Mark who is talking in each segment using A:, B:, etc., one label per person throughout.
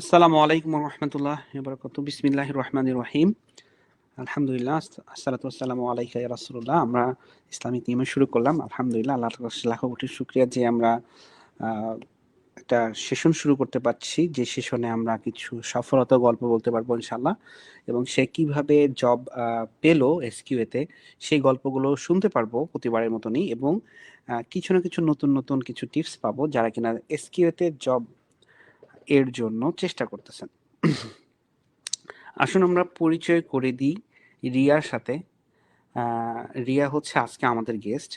A: আসসালামু আলাইকুম রহমতুল্লাহ বারাকাতু বিসমিল্লাহির রহমানির রহিম আলহামদুলিল্লাহ আসসালাতু ওয়াসসালামু আলাইকা ইয়া রাসূলুল্লাহ। আমরা ইসলামিক নিয়মে শুরু করলাম। আলহামদুলিল্লাহ, আল্লাহর কাছে লাখো কোটি শুকরিয়া যে আমরা আহ, একটা সেশন শুরু করতে পারছি, যে সেশনে আমরা কিছু সফলতা গল্প বলতে পারবো ইনশাল্লাহ, এবং সে কিভাবে জব পেলো এসকিউএতে সেই গল্পগুলো শুনতে পারবো প্রতিবারের মতনই, এবং কিছু না কিছু নতুন নতুন কিছু টিপস পাবো যারা কিনা এসকিউএতে জব এর জন্য চেষ্টা করতেছেন। আসুন আমরা পরিচয় করে দিই রিয়ার সাথে। রিয়া হচ্ছে আজকে আমাদের গেস্ট,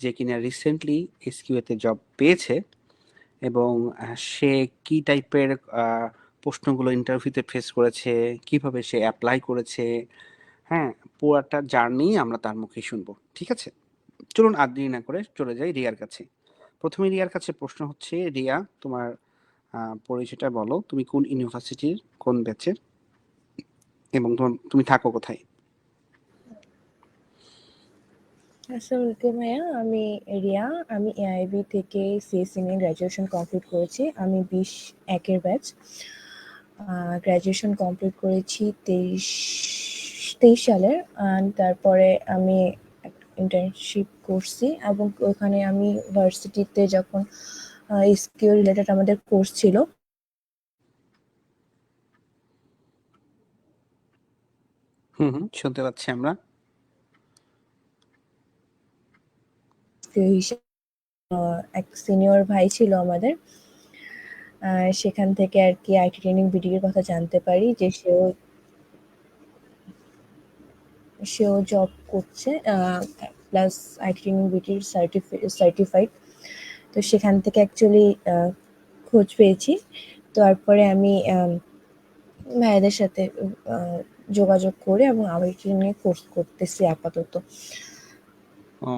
A: যে কিনা রিসেন্টলি এসকিউএতে জব পেয়েছে, এবং সে কি টাইপের প্রশ্নগুলো ইন্টারভিউতে ফেস করেছে, কিভাবে সে অ্যাপ্লাই করেছে, হ্যাঁ, পুরাটা জার্নি আমরা তার মুখে শুনবো। ঠিক আছে, চলুন আর দেরি না করে চলে যাই রিয়ার কাছে। প্রথমে রিয়ার কাছে প্রশ্ন হচ্ছে, রিয়া তোমার পরিচয়টা বলো, তুমি কোন ইউনিভার্সিটির কোন ব্যাচের এবং তুমি থাকো কোথায়?
B: আসসালামু আলাইকুম ভাইয়া, আমি রিয়া। আমি এআইবি থেকে সিএসসি নিয়ে গ্র্যাজুয়েশন কমপ্লিট করেছি। আমি 21-এর ব্যাচ। গ্র্যাজুয়েশন কমপ্লিট করেছি 23 সালের। তারপরে আমি ইন্টার্নশিপ করছি, এবং ওখানে আমি ভার্সিটিতে যখন এসকিউ রিলেটেড আমাদের কোর্স ছিল,
A: শুনতে পাচ্ছি আমরা।
B: এক সিনিয়র ভাই ছিল আমাদের, সেখান থেকে আর কি আইটি ট্রেনিং বিডির কথা জানতে পারি যে সেও জব করছে, প্লাস আইটি ট্রেনিং বিডির সার্টিফাইড। তো সেখান থেকে অ্যাকচুয়ালি খোঁজ পেয়েছি। তারপরে আমি ভাইয়াদের সাথে যোগাযোগ করে এবং আইটি ট্রেনিং কোর্স করতেছি আপাতত।
A: ও,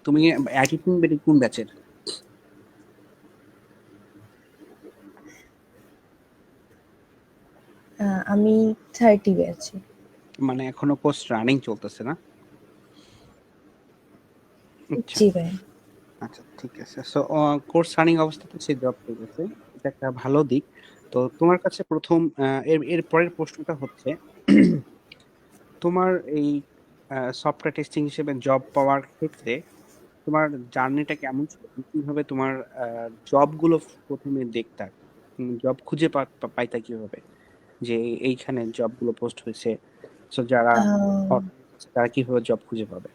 A: তুমি অ্যাটিটিউড কোন ব্যাচের?
B: আমি 30 ব্যাচে।
A: মানে এখনো কোর্স রানিং চলতেছে না? আচ্ছা
B: জি ভাই।
A: আচ্ছা, ঠিক আছে। সো কোর্স রানিং অবস্থাতে সে জব পেয়ে গেছে, এটা একটা ভালো দিক। তো তোমার কাছে প্রথম এর পরের প্রশ্নটা হচ্ছে, তোমার এই সফটওয়্যার টেস্টিং হিসেবে জব পাওয়ার ক্ষেত্রে তোমার জার্নিটা কেমন ছিল? তুমি কিভাবে তোমার জবগুলো প্রথমে দেখতা, জব খুঁজে পাইতা কিভাবে, যে এইখানে জবগুলো পোস্ট হয়েছে, সো যারা তারা কিভাবে জব খুঁজে পাবে?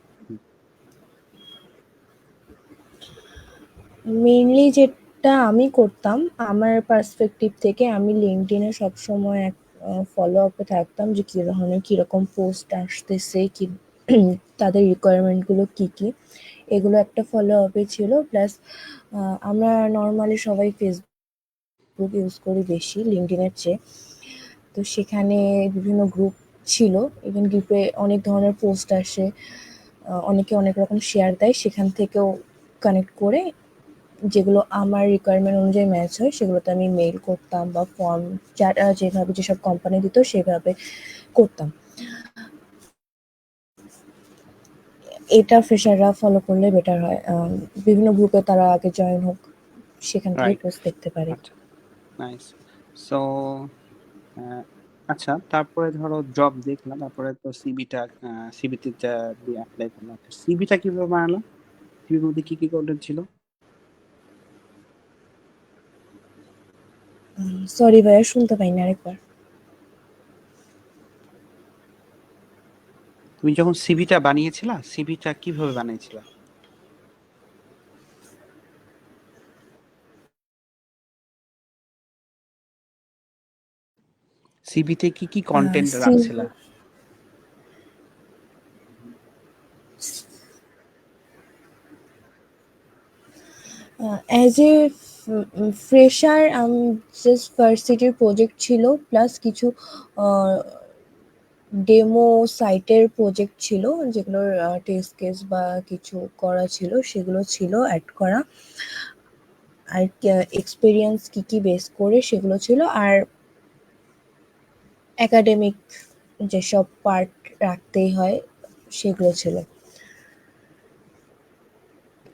B: মেইনলি যেটা আমি করতাম আমার পার্সপেক্টিভ থেকে, আমি লিঙ্কডইনে সবসময় ফলো আপে থাকতাম যে কী ধরনের কীরকম পোস্ট আসতেছে, কি তাদের রিকোয়ারমেন্টগুলো কী কী, এগুলো একটা ফলো আপে ছিল। প্লাস আমরা নর্মালি সবাই ফেসবুক ইউজ করি বেশি লিঙ্কডইনের চেয়ে। তো সেখানে বিভিন্ন গ্রুপ ছিল, ইভেন গ্রুপে অনেক ধরনের পোস্ট আসে, অনেকে অনেক রকম শেয়ার দেয়, সেখান থেকেও কানেক্ট করে যেগুলো আমার রিকোয়ারমেন্ট অনুযায়ী ম্যাচ হয় সেগুলোতে আমি মেইল করতাম, বা ফর্ম যারা যেভাবে যেসব কোম্পানি দিত সেভাবে করতাম। এটা ফ্রেশাররা ফলো করলে বেটার হয়। বিভিন্ন গ্রুপে তারা আগে জয়েন হোক, সেখান থেকে
A: রাইট।
B: পোস্ট দেখতে পারে।
A: আচ্ছা, নাইস। সো আচ্ছা, তারপরে ধরো জব দেখলাম, তারপরে তো সিবিতে দিয়ে অ্যাপ্লাই করলাম। সিবিটা কিভাবে বানালাম? সিবির মধ্যে কি কি কন্টেন্ট ছিল?
B: সরি ভাইয়া, শুনতে পাইনি, আরেকবার।
A: তুমি যখন সিবিটা বানিয়েছিলা, সিবিটা কিভাবে বানিয়েছিলা? সিবিতে কি কি কন্টেন্ট রাখছিলা?
B: অ্যাজ এ ফ্রেশার জাস্ট ভার্সিটির প্রজেক্ট ছিল, প্লাস কিছু ডেমো সাইটের প্রজেক্ট ছিল যেগুলোর টেস্ট কেস বা কিছু করা ছিল, সেগুলো ছিল অ্যাড করা। আর এক্সপিরিয়েন্স কী কী বেস করে সেগুলো ছিল, আর একাডেমিক যেসব পার্ট রাখতেই হয় সেগুলো ছিল।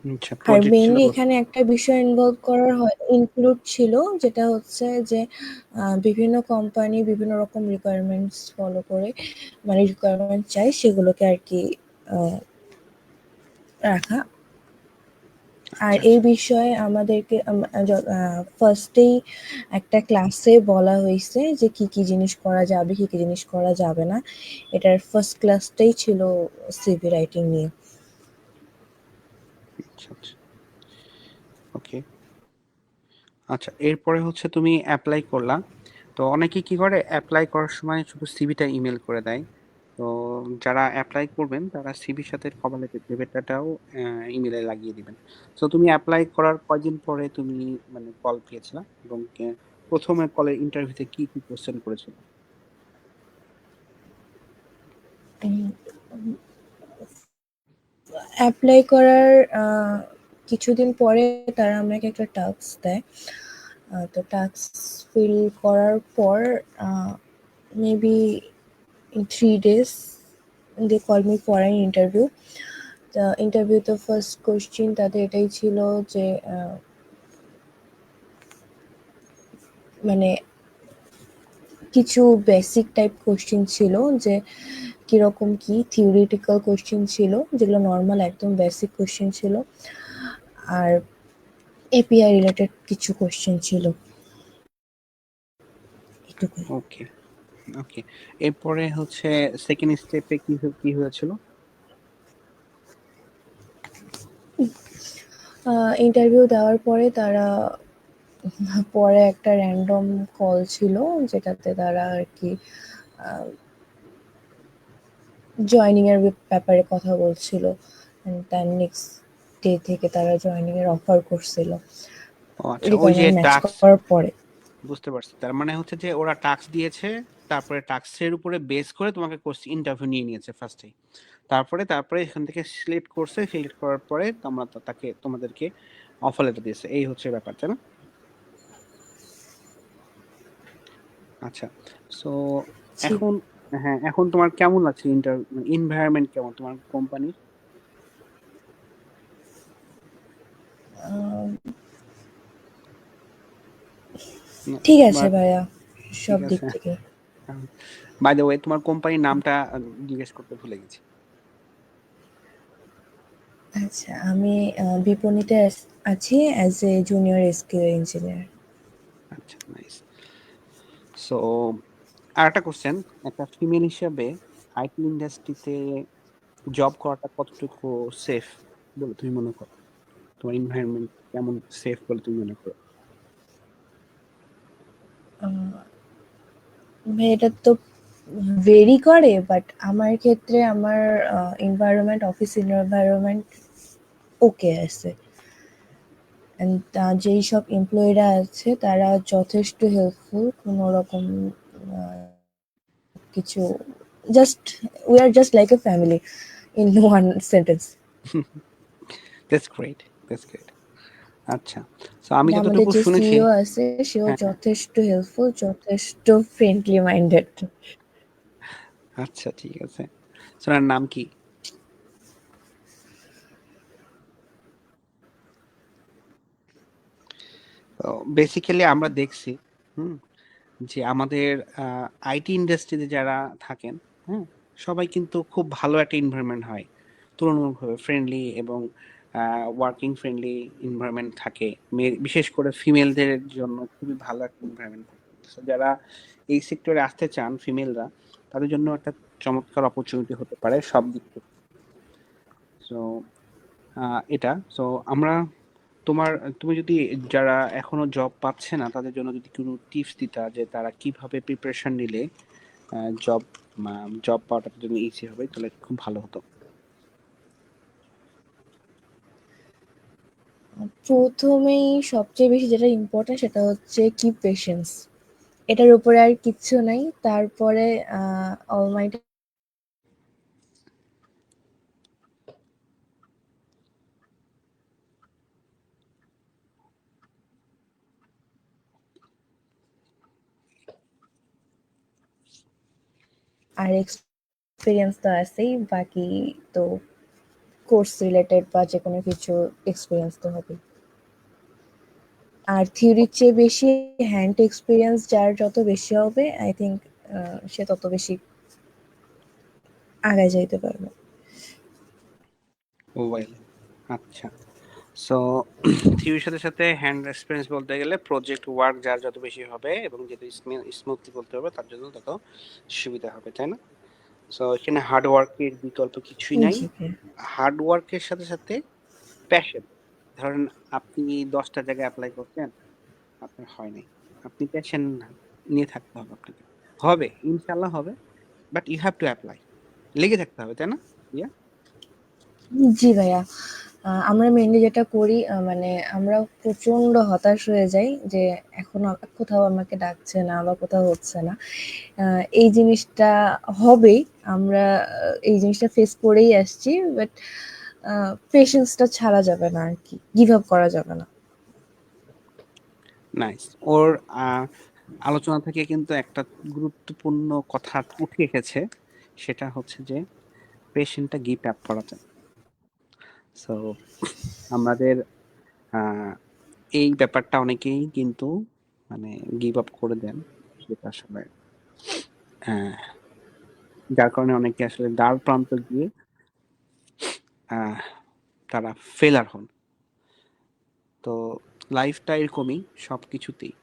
A: আচ্ছা,
B: আর
A: প্রজেক্ট ছিল
B: মেইনলি
A: কত?
B: এখানে একটা বিষয় ইনক্লুড ছিল, যেটা হচ্ছে যে বিভিন্ন কোম্পানি বিভিন্ন রকম রিকোয়ারমেন্টস ফলো করে, মানে রিকোয়ারমেন্ট চাই সেগুলোকে আর কি রাখা। আর
A: আচ্ছা
B: এই
A: আচ্ছা
B: বিষয়ে আমাদেরকে ফার্স্টেই একটা ক্লাসে বলা হয়েছে যে কি কি জিনিস করা যাবে, কি কি জিনিস করা যাবে না। এটার ফার্স্ট ক্লাসটাই ছিল সিভি রাইটিং নিয়ে।
A: আচ্ছা আচ্ছা। ওকে। আচ্ছা, এরপরে হচ্ছে তুমি অ্যাপ্লাই করলা। তো অনেকে কি করে, অ্যাপ্লাই করার সময় শুধু সিভিটা ইমেল করে দেয়। তো যারা অ্যাপ্লাই করবেন তারা সিভির সাথে কভার লেটারটাও ইমেলে লাগিয়ে দিবেন। তো তুমি অ্যাপ্লাই করার কয়দিন পরে তুমি মানে কল পেয়েছিলা, এবং প্রথমে কলের ইন্টারভিউতে কি কি কোশ্চেন করেছিল?
B: অ্যাপ্লাই করার কিছুদিন পরে তারা আমাকে একটা টাস্ক দেয়। তো টাস্ক ফিল করার পর maybe in 3 days they called me for an interview. The interview তো ফার্স্ট কোশ্চিন তাদের এটাই ছিল যে মানে কিছু বেসিক টাইপ কোশ্চিন ছিল, যে কিরকম কি থিওরিটিক্যাল কোশ্চিন ছিল, যেগুলো নর্মাল একদম বেসিক কোশ্চিন ছিল, আর এপিআই রিলেটেড কিছু কোশ্চেন ছিল, এটুকুই।
A: ওকে ওকে। এরপরে হচ্ছে সেকেন্ড স্টেপে কি কি হয়েছিল?
B: ইন্টারভিউ দেওয়ার পরে তারা পরে একটা র্যান্ডম কল ছিল, যেটাতে তারা আর কি জয়েনিং এর ব্যাপারে কথা বলছিল। তার নেক্সট ডে থেকে তারা জয়েনিং এর অফার করছিল
A: ও আচ্ছা, ওই যে
B: রিকোয়ারমেন্ট ম্যাচ
A: টাস্ক,
B: করার পরে।
A: বুঝতে পারছি। তার মানে হচ্ছে যে ওরা টাস্ক দিয়েছে, তারপরে টাস্কের উপরে বেস করে তোমাকে ইন্টারভিউ নিয়ে নিয়েছে ফার্স্টেই। তারপরে এখান থেকে সিলেক্ট করছে, সিলেক্ট করার পরে তোমরা তাকে তোমাদেরকে অফার লেটার দিয়েছে, এই হচ্ছে ব্যাপার, তাই না? আচ্ছা। সো
B: জি।
A: এখন, হ্যাঁ, এখন তোমার কেমন লাগছে এনভায়রনমেন্ট কেমন তোমার কোম্পানির?
B: ঠিক আছে
A: বাট
B: ভাইয়া,
A: ঠিক
B: সব দিক
A: আছে।
B: থেকে।
A: বাই দ্য ওয়ে, তোমার কোম্পানির নামটা জিজ্ঞেস করতে ভুলে গেছি।
B: আচ্ছা, আমি বিপণীতে আছি as a junior SQ engineer.
A: আচ্ছা, নাইস। সো আর একটা কোশ্চেন, একটা ফিমেল হিসেবে আইটি ইন্ডাস্ট্রিতে জব করাটা কতটুকু সেফ বলে তুমি মনে করো? তোমার এনভায়রনমেন্ট কেমন সেফ বলে তুমি মনে করো?
B: এটা তো ভেরি করে, বাট আমার ক্ষেত্রে আমার এনভায়রনমেন্ট, অফিস এনভায়রনমেন্ট ওকে আছে। অ্যান্ড যেই সব এমপ্লয়িরা আছে তারা যথেষ্ট হেল্পফুল, কোনো রকম কিছু, just we are just like a family in one sentence.
A: That's great, that's great. আচ্ছা, সো আমি
B: আমাদের
A: যতটুকু
B: যে
A: শুনেছি,
B: সিইও আছে সেও
A: হ্যাঁ হ্যাঁ,
B: যথেষ্ট হেল্পফুল, যথেষ্ট ফ্রেন্ডলি মাইন্ডেড।
A: আচ্ছা ঠিক আছে। সোনার নাম কি? তো বেসিক্যালি আমরা দেখছি, হুম, যে আমাদের আইটি ইন্ডাস্ট্রিতে যারা থাকেন, হ্যাঁ, সবাই কিন্তু খুব ভালো একটা এনভায়রনমেন্ট হয়, তুলনামূলকভাবে ফ্রেন্ডলি, এবং ওয়ার্কিং ফ্রেন্ডলি এনভায়রনমেন্ট থাকে। বিশেষ করে ফিমেলদের জন্য খুবই ভালো একটা এনভায়রনমেন্ট থাকে। So, যারা এই সেক্টরে আসতে চান ফিমেলরা, তাদের জন্য একটা চমৎকার অপরচুনিটি হতে পারে সব দিক থেকে। সো এটা, সো আমরা তোমার, তুমি যদি যারা এখনো জব পাচ্ছে না তাদের জন্য যদি কোনো টিপস দিতা যে তারা কিভাবে প্রিপারেশন নিলে জব জব পাওয়াটা তাদের জন্য ইজি হবে, তাহলে খুব ভালো হতো।
B: প্রথমেই সবচেয়ে বেশি যেটা ইম্পর্টেন্ট সেটা হচ্ছে কি পেশেন্স, এটার উপরে আর কিচ্ছু নাই। তারপরে অলমাইটি আর এক্সপিরিয়েন্স তো আছেই, বাকি তো কোর্স রিলেটেড বা যে কোনো কিছু এক্সপিরিয়েন্স তো হবে। আর থিওরির চেয়ে বেশি হ্যান্ড এক্সপিরিয়েন্স যার যত বেশি হবে আই থিঙ্ক সে তত বেশি আগায় যাইতে পারবে।
A: ওয়েল, আচ্ছা। সো থিওরির সাথে সাথে হ্যান্ড এক্সপিরিয়েন্স বলতে গেলে প্রজেক্ট ওয়ার্ক যার যত বেশি হবে এবং যত স্মুথলি করতে হবে তার জন্য তত সুবিধা হবে, তাই না? সো এখানে হার্ড ওয়ার্কের বিকল্প কিছুই নাই।
B: জি ভাইয়া।
A: হার্ড ওয়ার্কের সাথে সাথে প্যাশন। ধরেন আপনি 10টা জায়গায় অ্যাপ্লাই করছেন, আপনার হয় নাই, আপনি প্যাশন নিয়ে থাকতে হবে আপনাকে। হবে, ইনশাল্লাহ হবে, but you have to apply. লেগে থাকতে হবে, তাই না? ইয়া।
B: জি ভাইয়া। আমরা মেইনলি যেটা করি মানে আমরা প্রচন্ড হতাশ হয়ে যাই যে এখনো কোথাও আমাকে ডাকছে না বা কোথাও হচ্ছে না। এই জিনিসটা হবেই। আমরা এই জিনিসটা ফেস করেই আসছি। বাট পেশেন্সটা ছাড়া যাবে না আরকি। গিভ আপ করা যাবে না।
A: নাইস। ওর আলোচনা থেকে কিন্তু একটা গুরুত্বপূর্ণ কথা উঠে এসেছে, সেটা হচ্ছে যে পেশেন্টটা গিভ আপ করা যায়। সো আমাদের এই ব্যাপারটা অনেকেই কিন্তু মানে গিভ আপ করে দেন, সেটা আসলে আহ, যার কারণে অনেকে আসলে দ্বার প্রান্ত গিয়ে আহ, তারা ফেলার হন। তো লাইফটা এরকমই সব কিছুতেই।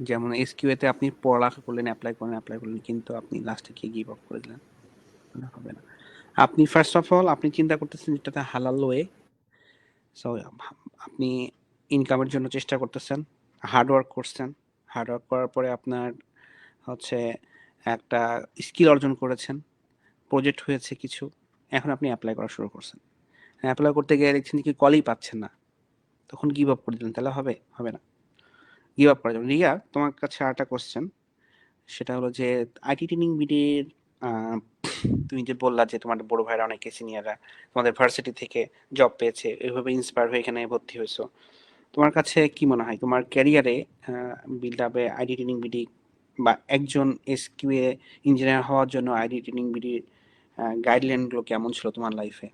A: যেমন এসকিউএতে আপনি পড়ালেখা করলেন, অ্যাপ্লাই করলেন, কিন্তু আপনি লাস্টে গিয়ে গিভ আপ করে দিলেন, হবে না। আপনি ফার্স্ট অফ অল আপনি চিন্তা করতেছেন যেটাতে হালাল ওয়ে। সো আপনি ইনকামের জন্য চেষ্টা করতেছেন, হার্ড ওয়ার্ক করছেন। হার্ড ওয়ার্ক করার পরে আপনার হচ্ছে একটা স্কিল অর্জন করেছেন, প্রজেক্ট হয়েছে কিছু, এখন আপনি অ্যাপ্লাই করা শুরু করছেন। অ্যাপ্লাই করতে গিয়ে দেখছেন কি কলই পাচ্ছেন না, তখন গিভ আপ করে দিলেন, তাহলে হবে? হবে না, গিভ আপ করা যাবে। রিয়া, তোমার কাছে আরেকটা কোশ্চেন, সেটা হলো যে আইটি ট্রেনিং বিডির তুমি যে বললা যে তোমার বড় ভাইরা অনেকে সিনিয়ররা তোমাদের ভার্সিটি থেকে জব পেয়েছে, এইভাবে ইন্সপায়ার হয়ে এখানে ভর্তি হয়েছো, তোমার কাছে কি মনে হয় তোমার ক্যারিয়ারে বিল্ড আপে আইডি ট্রেনিং বিডি বা একজন এসকিউএ ইঞ্জিনিয়ার হওয়ার জন্য আইডি ট্রেনিং বিডির গাইডলাইনগুলো কেমন ছিল তোমার লাইফে?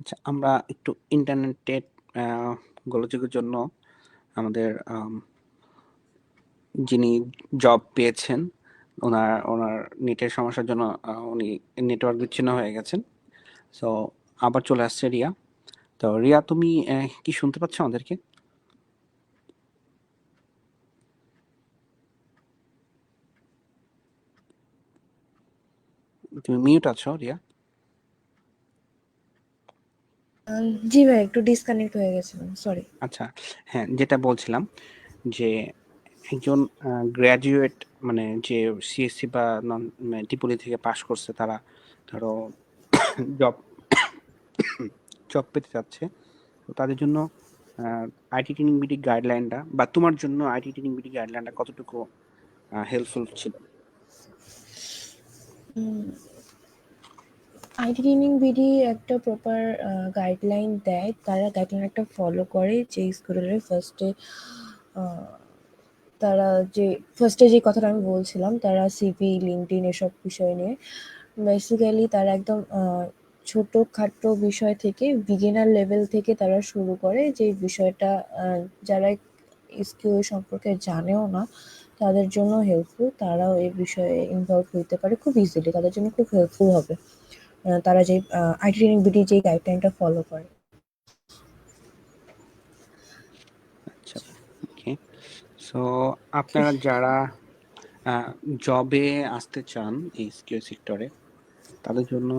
A: আচ্ছা, আমরা একটু ইন্টারনেটের গোলযোগের জন্য আমাদের যিনি জব পেয়েছেন ওনার ওনার নেটের সমস্যার জন্য উনি নেটওয়ার্ক বিচ্ছিন্ন হয়ে গেছেন। সো আবার চলে আসছে রিয়া। তো রিয়া, তুমি কি শুনতে পাচ্ছ আমাদেরকে? তুমি মিউট আছো রিয়া।
B: জি ভাই, একটু ডিসকানেক্ট হয়ে গেছিলাম, সরি।
A: আচ্ছা, হ্যাঁ, যেটা বলছিলাম যে একজন গ্র্যাজুয়েট মানে যে সিএসসি বা নন টিপুলি থেকে পাশ করছে, তারা ধরো জব জব পেতে চাচ্ছে, তো তাদের জন্য আইটি ট্রেনিং বিডি গাইডলাইনটা বা তোমার জন্য আইটি ট্রেনিং বিডি গাইডলাইনটা কতটুকু হেল্পফুল ছিল?
B: আইটি ট্রেনিং বিডি একটা প্রপার গাইডলাইন দেয়। তারা গাইডলাইন একটা ফলো করে যে স্কুলের তারা যে ফার্স্টে যে কথাটা আমি বলছিলাম, তারা সিভি, লিঙ্কডইন এসব বিষয় নিয়ে বেসিক্যালি তারা একদম ছোটোখাটো বিষয় থেকে বিগিনার লেভেল থেকে তারা শুরু করে, যে বিষয়টা যারা এসকিউ সম্পর্কে জানেও না তাদের জন্য হেল্পফুল। তারাও এই বিষয়ে ইনভলভ হইতে পারে খুব ইজিলি, তাদের জন্য খুব হেল্পফুল হবে তারা যে আইটি ট্রেনিং বিডি যে গাইডলাইনটা ফলো করে।
A: আচ্ছা, ওকে। সো আপনারা যারা জবে আসতে চান এই স্কিল সেক্টরে, তাদের জন্য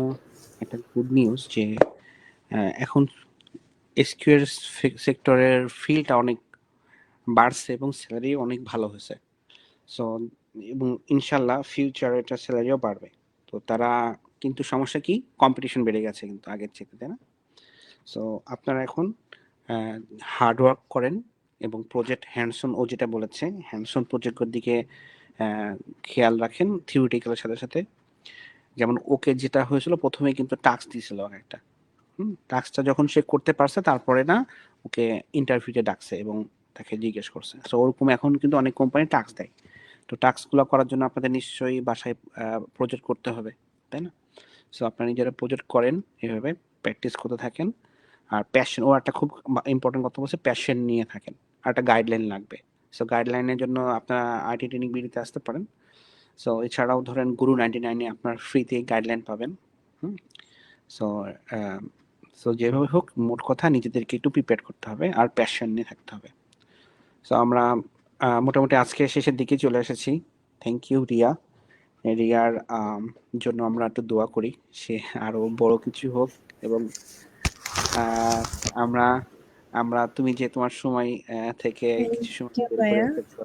A: একটা গুড নিউজ যে এখন এসকিউএল সেক্টরের ফিল্ডটা অনেক বাড়ছে এবং স্যালারি অনেক ভালো হয়েছে। সো এবং ইনশাল্লাহ ফিউচারে এটা স্যালারিও বাড়বে। তো তারা কিন্তু সমস্যা কি, কম্পিটিশন বেড়ে গেছে কিন্তু আগের চেয়ে, তাই না? সো আপনারা এখন হার্ড ওয়ার্ক করেন এবং প্রজেক্ট হ্যান্ডসন, ও যেটা বলেছে হ্যান্ডসন প্রজেক্টের দিকে খেয়াল রাখেন থিওরিটিক্যালের সাথে সাথে। যেমন ওকে যেটা হয়েছিল প্রথমে কিন্তু টাস্ক দিয়েছিল একটা, টাস্কটা যখন সে করতে পারছে তারপরে না ওকে ইন্টারভিউতে ডাকছে এবং তাকে জিজ্ঞেস করছে। সো ওরকম এখন কিন্তু অনেক কোম্পানি টাস্ক দেয়। তো টাস্কগুলো করার জন্য আপনাদের নিশ্চয়ই বাসায় প্রজেক্ট করতে হবে, তাই না? সো আপনারা নিজেরা প্রজেক্ট করেন, এভাবে প্র্যাকটিস করতে থাকেন। আর প্যাশন, ও একটা খুব ইম্পর্টেন্ট কথা বলছে, প্যাশন নিয়ে থাকেন। আর একটা গাইডলাইন লাগবে। সো গাইডলাইনের জন্য আপনারা আইটি ট্রেনিং বিডিতে আসতে পারেন। সো এছাড়াও ধরেন গুরু 99-এ আপনার ফ্রিতে গাইডলাইন পাবেন। হুম সো সো যেভাবে হোক মোট কথা নিজেদেরকে একটু প্রিপেয়ার করতে হবে আর প্যাশন নিয়ে থাকতে হবে। সো আমরা মোটামুটি আজকে শেষের দিকে চলে এসেছি। Thank you Riya. রিয়ার জন্য আমরা একটু দোয়া করি, সে আরো বড় কিছু হোক। এবং আমরা আমরা তুমি যে তোমার সময় থেকে কিছু সময়
B: থ্যাংক ইউ
A: বের করে
B: ভাইয়া।
A: রেখেছো।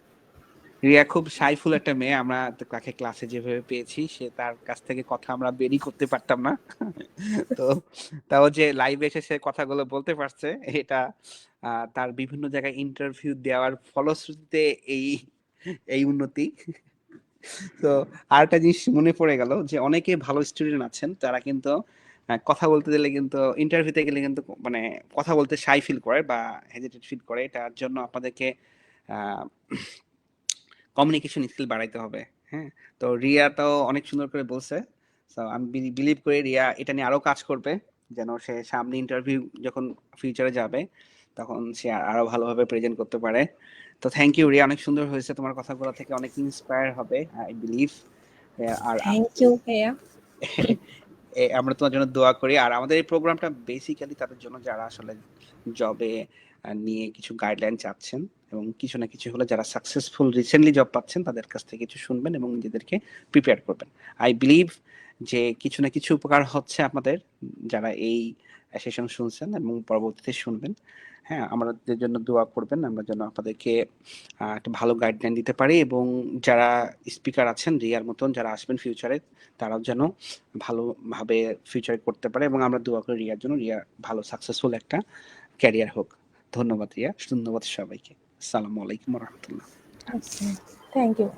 A: রিয়া খুব শাইফুল একটা মেয়ে, আমরা তাকে ক্লাসে যেভাবে পেয়েছি সে তার কাছ থেকে কথা আমরা বেরই করতে পারতাম না। তো তাও যে লাইভে এসে সে কথাগুলো বলতে পারছে, এটা তার বিভিন্ন জায়গায় ইন্টারভিউ দেওয়ার ফলশ্রুতিতে এই এই উন্নতি। তো আরেকটা জিনিস মনে পড়ে গেল যে অনেকে ভালো স্টুডেন্ট আছেন তারা কিন্তু কথা বলতে দিলে কিন্তু ইন্টারভিউতে গেলে কিন্তু মানে কথা বলতে শাই ফিল করে বা হেজিটেট ফিল করে। এটার জন্য আপনাদেরকে কমিউনিকেশন স্কিল বাড়াইতে হবে। হ্যাঁ, তো রিয়া তো অনেক সুন্দর করে বলছে। তো আমি বিলিভ করি রিয়া এটা নিয়ে আরো কাজ করবে, যেন সে সামনে ইন্টারভিউ যখন ফিউচারে যাবে তখন সে আরো ভালোভাবে প্রেজেন্ট করতে পারে। তো থ্যাংক ইউ রিয়া, অনেক সুন্দর হয়েছে, তোমার কথাগুলো থেকে অনেক ইন্সপায়ার হবে আই বিলিভ। আর
B: থ্যাংক ইউ ভাইয়া।
A: আমরা তোমার জন্য দোয়া করি। আর আমাদের এই প্রোগ্রামটা বেসিক্যালি তাদের জন্য যারা আসলে জবে নিয়ে কিছু গাইডলাইন চাচ্ছেন এবং কিছু না কিছু হলে যারা সাকসেসফুল রিসেন্টলি জব পাচ্ছেন তাদের কাছ থেকে কিছু শুনবেন এবং নিজেদেরকে প্রিপেয়ার করবেন। আই বিলিভ যে কিছু না কিছু উপকার হচ্ছে আপনাদের যারা এই সেশন শুনছেন এবং পরবর্তীতে শুনবেন। হ্যাঁ, আমাদের জন্য দোয়া করবেন, আমরা যেন আপনাদেরকে একটা ভালো গাইডলাইন দিতে পারি এবং যারা স্পিকার আছেন রিয়ার মতন যারা আসবেন ফিউচারে তারাও যেন ভালোভাবে ফিউচারে করতে পারে এবং আমরা দোয়া করি রিয়ার জন্য, রিয়া ভালো সাকসেসফুল একটা ক্যারিয়ার হোক। ধন্যবাদ রিয়া, ধন্যবাদ সবাইকে। আসসালামু আলাইকুম রহমতুল্লাহ।
B: আচ্ছা, থ্যাংক ইউ।